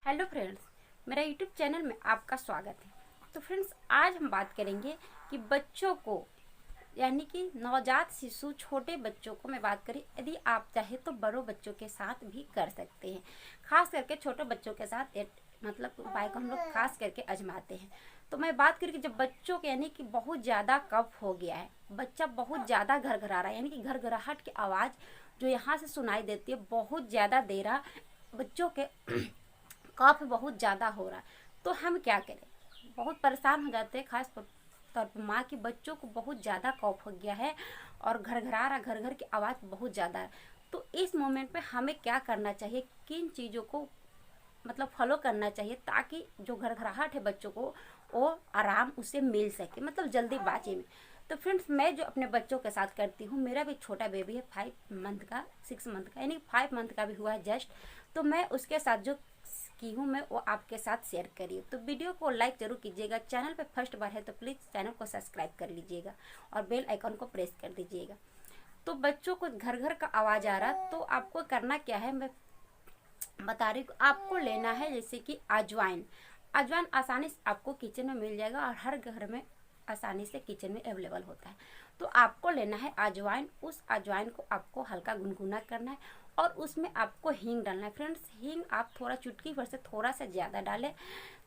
Hello friends, मेरा YouTube channel में आपका स्वागत है। तो फ्रेंड्स, आज हम बात करेंगे कि बच्चों को यानी कि नवजात शिशु छोटे बच्चों को मैं बात करी, यदि आप चाहे तो बड़ों बच्चों के साथ भी कर सकते हैं। खास करके छोटे बच्चों के साथ मतलब उपाय को हम लोग खास करके आजमाते हैं। तो मैं बात करी कि जब बच्चों के यानी कि बहुत ज़्यादा कफ हो गया है, बच्चा बहुत ज़्यादा घरघरा रहा है, यानी कि घरघराहट की आवाज़ जो यहाँ से सुनाई देती है बहुत ज़्यादा दे रहा, बच्चों के कफ बहुत ज़्यादा हो रहा है, तो हम क्या करें? बहुत परेशान हो जाते हैं, खास तौर पर माँ की बच्चों को बहुत ज़्यादा कफ हो गया है और घरघरा रहा, घर घर की आवाज़ बहुत ज़्यादा है। तो इस मोमेंट पे हमें क्या करना चाहिए, किन चीज़ों को मतलब फॉलो करना चाहिए ताकि जो घरघराहट है बच्चों को वो आराम उसे मिल सके, मतलब जल्दीबाजी में। तो फ्रेंड्स, मैं जो अपने बच्चों के साथ करती हूँ, मेरा भी छोटा बेबी है 5 मंथ का, 6 मंथ का, यानी 5 मंथ का भी हुआ है जस्ट। तो मैं उसके साथ जो की हूँ मैं वो आपके साथ शेयर करी। तो वीडियो को लाइक जरूर कीजिएगा, चैनल पे फर्स्ट बार है तो प्लीज़ चैनल को सब्सक्राइब कर लीजिएगा और बेल आइकन को प्रेस कर दीजिएगा। तो बच्चों को घर घर का आवाज़ आ रहा, तो आपको करना क्या है मैं बता रही हूँ। आपको लेना है जैसे कि अजवाइन। अजवाइन आसानी से आपको किचन में मिल जाएगा और हर घर में आसानी से किचन में अवेलेबल होता है। तो आपको लेना है अजवाइन। उस अजवाइन को आपको हल्का गुनगुना करना है और उसमें आपको हींग डालना है। फ्रेंड्स, हींग आप थोड़ा चुटकी भर से थोड़ा सा ज़्यादा डालें।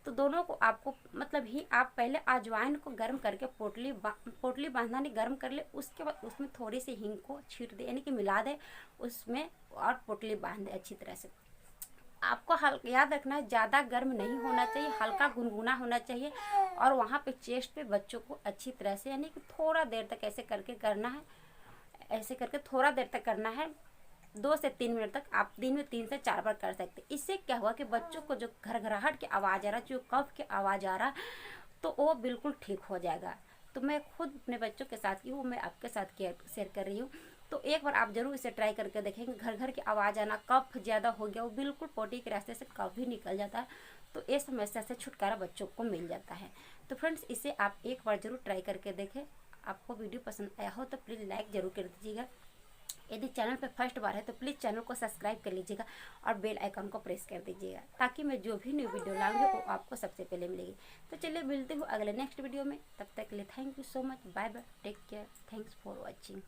तो दोनों को आपको मतलब ही आप पहले अजवाइन को गर्म करके पोटली बांधना नहीं, गर्म कर ले, उसके बाद उसमें थोड़ी सी हींग को छीट दे, यानी कि मिला दे उसमें और पोटली बांध दे अच्छी तरह से। आपको हल्का याद रखना है, ज़्यादा गर्म नहीं होना चाहिए, हल्का गुनगुना होना चाहिए। और वहाँ पे चेस्ट पे बच्चों को अच्छी तरह से यानी कि थोड़ा देर तक ऐसे करके करना है, ऐसे करके थोड़ा देर तक करना है। 2 से 3 मिनट तक आप दिन में 3 से 4 बार कर सकते हैं। इससे क्या हुआ कि बच्चों को जो घरघराहट की आवाज़ आ रहा, जो कफ की आवाज़ आ रहा, तो वो बिल्कुल ठीक हो जाएगा। तो मैं खुद अपने बच्चों के साथ की हूँ, मैं आपके साथ शेयर कर रही हूँ। तो एक बार आप जरूर इसे ट्राई करके देखेंगे। घर घर की आवाज़ आना, कफ ज़्यादा हो गया, वो बिल्कुल पोटी के रास्ते से कफ भी निकल जाता है। तो इस समस्या से छुटकारा बच्चों को मिल जाता है। तो फ्रेंड्स, इसे आप एक बार जरूर ट्राई करके देखें। आपको वीडियो पसंद आया हो तो प्लीज़ लाइक जरूर कर दीजिएगा। यदि चैनल पर फर्स्ट बार है तो प्लीज़ चैनल को सब्सक्राइब कर लीजिएगा और बेल आइकन को प्रेस कर दीजिएगा ताकि मैं जो भी न्यू वीडियो लाऊंगी वो आपको सबसे पहले मिलेगी। तो चलिए मिलते हूँ अगले नेक्स्ट वीडियो में, तब तक के लिए thank you so much, bye bye, take care, thanks for watching.